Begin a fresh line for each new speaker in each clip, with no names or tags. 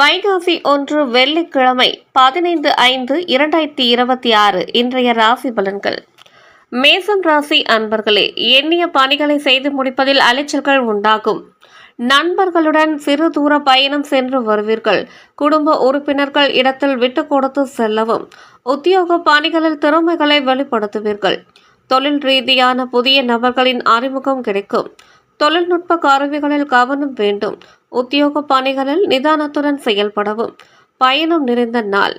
வைகாசி 1 வெள்ளிக்கிழமை 15/5/2026 இன்றைய ராசி பலன்கள். மேசம் ராசி அன்பர்களே, எண்ணிய பணிகளை செய்து முடிப்பதில் அலைச்சல்கள் உண்டாகும். நண்பர்களுடன் சிறு தூர பயணம் சென்று வருவீர்கள். குடும்ப உறுப்பினர்கள் இடத்தில் விட்டு கொடுத்து செல்லவும். உத்தியோக பணிகளில் திறமைகளை வெளிப்படுத்துவீர்கள். தொழில் ரீதியான புதிய நபர்களின் அறிமுகம் கிடைக்கும். தொழில்நுட்ப கருவிகளில் கவனம் வேண்டும். உத்தியோக பணிகளில் நிதானத்துடன் செயல்படவும். பயணம் நிறைந்த நாள்.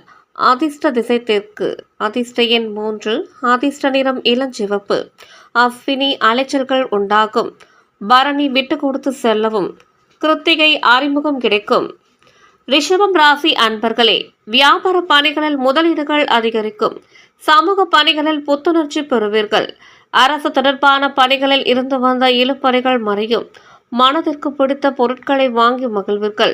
அதிர்ஷ்ட திசை தெற்கு. அதிர்ஷ்ட எண் 3. அதிர்ஷ்ட நிறம் இளஞ்சிவப்பு. அஸ்வினி அலைச்சல்கள் உண்டாகும். பரணி விட்டு கொடுத்து செல்லவும். கிருத்திகை அறிமுகம் கிடைக்கும். ரிஷபம் ராசி அன்பர்களே, வியாபார பணிகளில் முதலீடுகள் அதிகரிக்கும். சமூக பணிகளில் புத்துணர்ச்சி பெறுவீர்கள். அரசு தொடர்பான பணிகளில் இருந்து வந்த இழுபறிகள் மறையும். மனதிற்கு பிடித்த பொருட்களை வாங்கி மகிழ்வீர்கள்.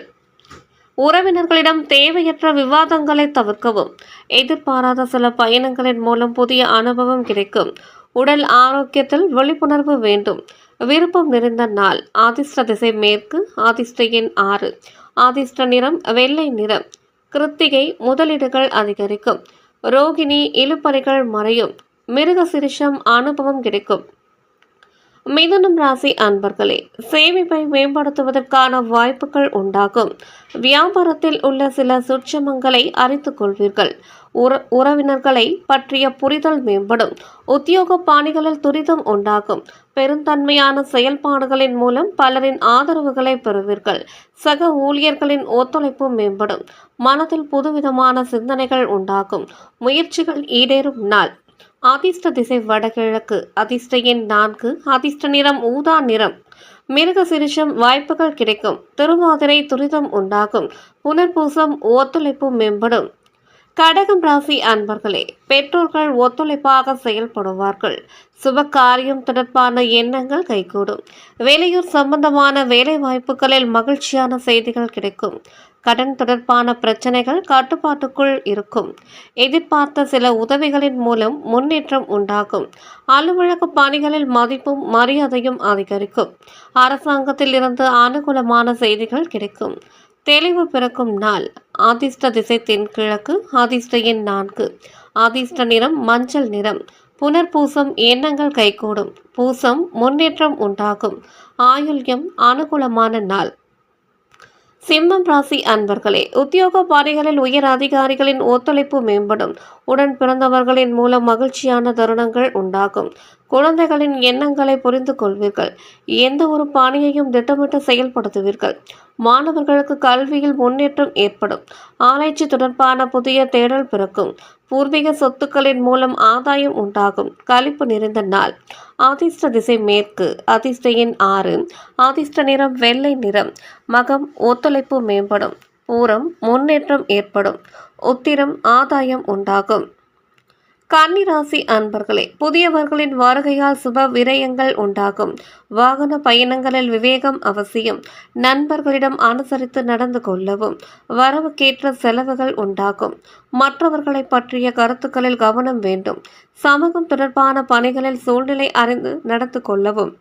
உறவினர்களிடம் தேவையற்ற விவாதங்களை தவிர்க்கவும். எதிர்பாராத சில பயணங்களின் மூலம் புதிய அனுபவம் கிடைக்கும். உடல் ஆரோக்கியத்தில் விழிப்புணர்வு வேண்டும். விருப்பம் நிறைந்த நாள். அதிர்ஷ்ட திசை மேற்கு. அதிர்ஷ்ட எண் 6. அதிர்ஷ்ட நிறம் வெள்ளை நிறம். கிருத்திகை முதலீடுகள் அதிகரிக்கும். ரோகிணி இழுபறிகள் மறையும். மிருக சிரிஷம் அனுபவம் கிடைக்கும். மிதுனம் ராசி அன்பர்களே, சேமிப்பை மேம்படுத்துவதற்கான வாய்ப்புகள் உண்டாகும். வியாபாரத்தில் உள்ள சில சூட்சமங்களை அறிந்து கொள்வீர்கள். உறவினர்களை பற்றிய புரிதல் மேம்படும். உத்தியோக பணிகளில் துரிதம் உண்டாகும். பெருந்தன்மையான செயல்பாடுகளின் மூலம் பலரின் ஆதரவுகளை பெறுவீர்கள். சக ஊழியர்களின் ஒத்துழைப்பு மேம்படும். மனதில் புதுவிதமான சிந்தனைகள் உண்டாகும். முயற்சிகள் ஈடேறும் நாள். அதிர்ஷ்ட திசை வடகிழக்கு. அதிர்ஷ்ட எண் 4. அதிர்ஷ்ட நிறம் ஊதா நிறம். மிருக சிரிஷம் வாய்ப்புகள் கிடைக்கும். திருவாதிரை துரிதம் உண்டாகும். புனர்பூசம் ஒத்துழைப்பு மேம்படும். கடகம் ராசி அன்பர்களே, பெற்றோர்கள் ஒத்துழைப்பாக செயல்படுவார்கள். சுப காரியம் தொடர்பான எண்ணங்கள் கைகூடும். வெளியூர் சம்பந்தமான வேலை வாய்ப்புகளில் மகிழ்ச்சியான செய்திகள் கிடைக்கும். கடன் தொடர்பான பிரச்சனைகள் கட்டுப்பாட்டுக்குள் இருக்கும். எதிர்பார்த்த சில உதவிகளின் மூலம் முன்னேற்றம் உண்டாகும். அலுவலக பணிகளில் மதிப்பும் மரியாதையும் அதிகரிக்கும். அரசாங்கத்தில் இருந்து அனுகூலமான செய்திகள் கிடைக்கும். தெளிவு பிறக்கும் நாள். அதிர்ஷ்ட திசை தென்கிழக்கு. அதிர்ஷ்ட எண் 4. அதிர்ஷ்ட நிறம் மஞ்சள் நிறம். புனர்பூசம் எண்ணங்கள் கைகூடும். பூசம் முன்னேற்றம் உண்டாகும். ஆயுள்யம் அனுகூலமான நாள். சிம்மம் ராசி அன்பர்களே, உத்தியோக பணிகளில் உயர் அதிகாரிகளின் ஒத்துழைப்பு மேம்படும். உடன் பிறந்தவர்களின் மூலம் மகிழ்ச்சியான தருணங்கள் உண்டாகும். குழந்தைகளின் எண்ணங்களை புரிந்து கொள்வீர்கள். எந்த ஒரு பணியையும் திட்டமிட்டு செயல்படுத்துவீர்கள். மாணவர்களுக்கு கல்வியில் முன்னேற்றம் ஏற்படும். ஆராய்ச்சி தொடர்பான புதிய தேடல் பிறக்கும். பூர்வீக சொத்துக்களின் மூலம் ஆதாயம் உண்டாகும். களிப்பு நிறைந்த நாள். அதிர்ஷ்ட திசை மேற்கு. அதிர்ஷ்ட எண் 6. அதிர்ஷ்ட நிறம் வெள்ளை நிறம். மகம் ஒத்துழைப்பு மேம்படும். பூரம் முன்னேற்றம் ஏற்படும். உத்திரம் ஆதாயம் உண்டாகும். கன்னிராசி அன்பர்களே, புதியவர்களின் வருகையால் சுப விரயங்கள் உண்டாகும். வாகன பயணங்களில் விவேகம் அவசியம். நண்பர்களிடம் அனுசரித்து நடந்து கொள்ளவும். வரவுக்கேற்ற செலவுகள் உண்டாகும். மற்றவர்களை பற்றிய கருத்துக்களில் கவனம் வேண்டும். சமூகம் தொடர்பான பணிகளில் சூழ்நிலை அறிந்து நடந்து கொள்ளவும்.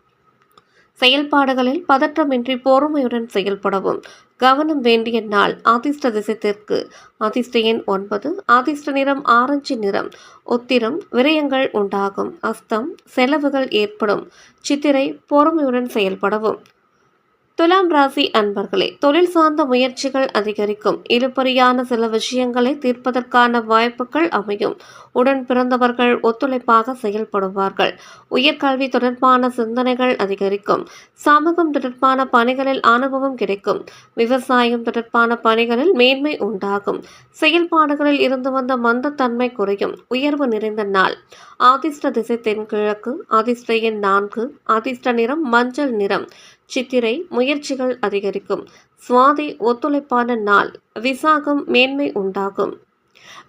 செயல்பாடுகளில் பதற்றமின்றி பொறுமையுடன் செயல்படவும். கவனம் வேண்டிய நாள். அதிர்ஷ்ட திசை தெற்கு. அதிர்ஷ்ட எண் 9. அதிர்ஷ்ட நிறம் ஆரஞ்சு நிறம். உத்திரம் விரயங்கள் உண்டாகும். அஸ்தம் செலவுகள் ஏற்படும். சித்திரை பொறுமையுடன் செயல்படவும். துலாம் ராசி அன்பர்களே, தொழில் சார்ந்த முயற்சிகள் அதிகரிக்கும். இழுபறியான சில விஷயங்களை தீர்ப்பதற்கான வாய்ப்புகள் அமையும். உடன் பிறந்தவர்கள் ஒத்துழைப்பாக செயல்படுவார்கள். உயர்கல்வி தொடர்பான சிந்தனைகள் அதிகரிக்கும். சமூகம் தொடர்பான பணிகளில் அனுபவம் கிடைக்கும். விவசாயம் தொடர்பான பணிகளில் மேன்மை உண்டாகும். செயல்பாடுகளில் இருந்து வந்த மந்தத்தன்மை குறையும். உயர்வு நிறைந்த நாள். அதிர்ஷ்ட திசை தென்கிழக்கு. அதிர்ஷ்ட எண் 4. அதிர்ஷ்ட நிறம் மஞ்சள் நிறம். சித்திரை முயற்சிகள் அதிகரிக்கும். சுவாதி ஒத்துழைப்பான நாள். விசாகம் மேன்மை உண்டாகும்.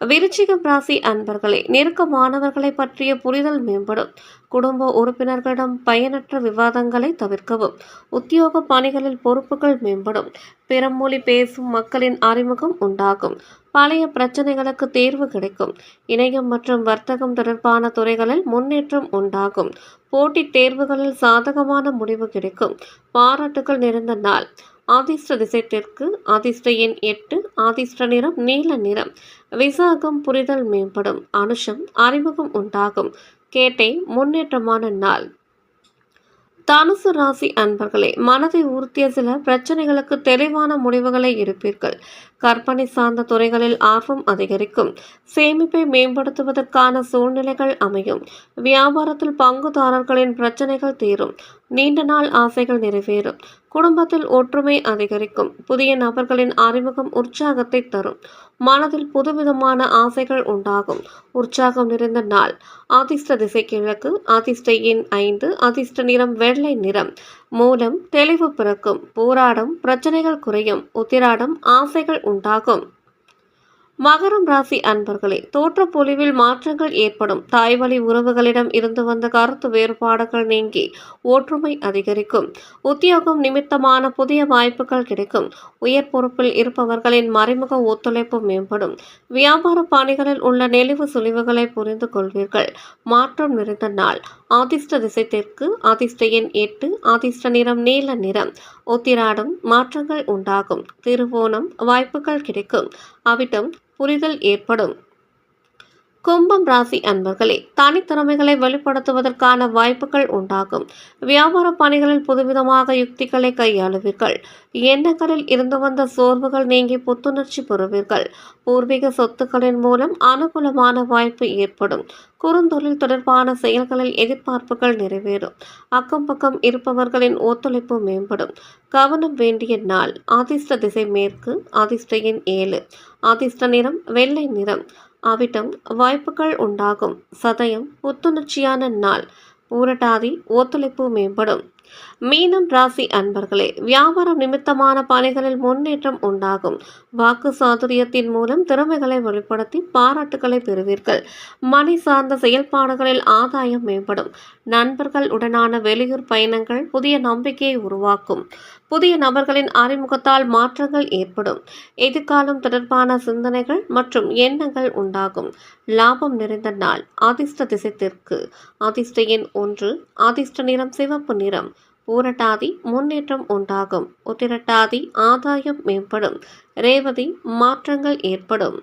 விருச்சிகம் ராசி அன்பர்களே, நெருக்கமானவர்களை பற்றிய புரிதல் மேம்படும். குடும்ப உறுப்பினர்களிடம் பயனற்ற விவாதங்களை தவிர்க்கவும். உத்தியோக பணிகளில் பொறுப்புகள் மேம்படும். பிறமொழி பேசும் மக்களின் அறிமுகம் உண்டாகும். பழைய பிரச்சனைகளுக்கு தேர்வு கிடைக்கும். இணையம் மற்றும் வர்த்தகம் தொடர்பான துறைகளில் முன்னேற்றம் உண்டாகும். போட்டித் தேர்வுகளில் சாதகமான முடிவு கிடைக்கும். பாராட்டுகள் நிறைந்த நாள். அதிர்ஷ்ட திசை தெற்கு. அதிர்ஷ்ட எண் 8. அதிர்ஷ்ட நிறம் நீல நிறம். விசாகம் புரிதல் மேம்படும். அனுஷம் அறிமுகம் உண்டாகும். கேட்டை முன்னேற்றமான நாள். தனுசு ராசி அன்பர்களே, மனதை உறுத்திய சில பிரச்சனைகளுக்கு தெளிவான முடிவுகளை எடுப்பீர்கள். கற்பனை சார்ந்த துறைகளில் ஆர்வம் அதிகரிக்கும். சேமிப்பை மேம்படுத்துவதற்கான சூழ்நிலைகள் அமையும். வியாபாரத்தில் பங்குதாரர்களின் பிரச்சனைகள் தீரும். நீண்ட நாள் ஆசைகள் நிறைவேறும். குடும்பத்தில் ஒற்றுமை அதிகரிக்கும். புதிய நபர்களின் அறிமுகம் உற்சாகத்தை தரும். மனதில் புதுவிதமான ஆசைகள் உண்டாகும். உற்சாகம் நிறைந்த நாள். அதிர்ஷ்ட திசை கிழக்கு. அதிர்ஷ்ட எண் 5. அதிர்ஷ்ட நிறம் வெள்ளை நிறம். மூலம் தெளிவு பிறக்கும். போராடம் பிரச்சனைகள் குறையும். உத்திராடம் ஆசைகள் உண்டாகும். மகரம் ராசி அன்பர்களே, தோற்றப்பொலிவில் மாற்றங்கள் ஏற்படும். தாய்வழி உறவுகளிடம் இருந்து வந்த கருத்து வேறுபாடுகள் நீங்கி ஒற்றுமை அதிகரிக்கும். உத்தியோகம் நிமித்தமான புதிய வாய்ப்புகள் கிடைக்கும். உயர் பொறுப்பில் இருப்பவர்களின் மறைமுக ஒத்துழைப்பு மேம்படும். வியாபார பணிகளில் உள்ள நெளிவு சுழிவுகளை புரிந்து கொள்வீர்கள். மாற்றம் நிறைந்த நாள். அதிர்ஷ்ட திசை தெற்கு. அதிர்ஷ்ட எண் 8. அதிர்ஷ்ட நிறம் நீல நிறம். உத்திராடம் மாற்றங்கள் உண்டாகும். திருவோணம் வாய்ப்புகள் கிடைக்கும். அவிட்டம் புரிதல் ஏற்படும். கும்பம் ராசி அன்பர்களே, தனித்திறமைகளை வெளிப்படுத்துவதற்கான வாய்ப்புகள் உண்டாகும். வியாபார பணிகளில் புதுவிதமாக யுக்திகளை கையாளுவீர்கள். எண்ணங்களில் இருந்து வந்த சோர்வுகள் நீங்கி புத்துணர்ச்சி பெறுவீர்கள். பூர்வீக சொத்துக்களின் மூலம் அனுகூலமான வாய்ப்பு ஏற்படும். குறுந்தொழில் தொடர்பான செயல்களில் எதிர்பார்ப்புகள் நிறைவேறும். அக்கம் பக்கம் இருப்பவர்களின் ஒத்துழைப்பு மேம்படும். கவனம் வேண்டிய நாள். அதிர்ஷ்ட திசை மேற்கு. அதிர்ஷ்ட எண் 7. அதிர்ஷ்ட நிறம் வெள்ளை நிறம். அவிட்டம் வாய்ப்புகள் உண்டாகும். சதயம் புத்துணர்ச்சியான நாள். பூரட்டாதி ஒத்துழைப்பு மேம்படும். மீனம் ராசி அன்பர்களே, வியாபாரம் நிமித்தமான பணிகளில் முன்னேற்றம் உண்டாகும். வாக்கு சாதுரியத்தின் மூலம் திறமைகளை வெளிப்படுத்தி பாராட்டுகளை பெறுவீர்கள். மணி சார்ந்த செயல்பாடுகளில் ஆதாயம் மேம்படும். நண்பர்கள் உடனான வெளியூர் பயணங்கள் புதிய நம்பிக்கையை உருவாக்கும். புதிய நபர்களின் அறிமுகத்தால் மாற்றங்கள் ஏற்படும். எதிர்காலம் தொடர்பான சிந்தனைகள் மற்றும் எண்ணங்கள் உண்டாகும். லாபம் நிறைந்த நாள். அதிர்ஷ்ட திசை தெற்கு. அதிர்ஷ்ட எண் 1. அதிர்ஷ்ட நிறம் சிவப்பு நிறம். பூரட்டாதி முன்னேற்றம் உண்டாகும். உத்திரட்டாதி ஆதாயம் மேம்படும். ரேவதி மாற்றங்கள் ஏற்படும்.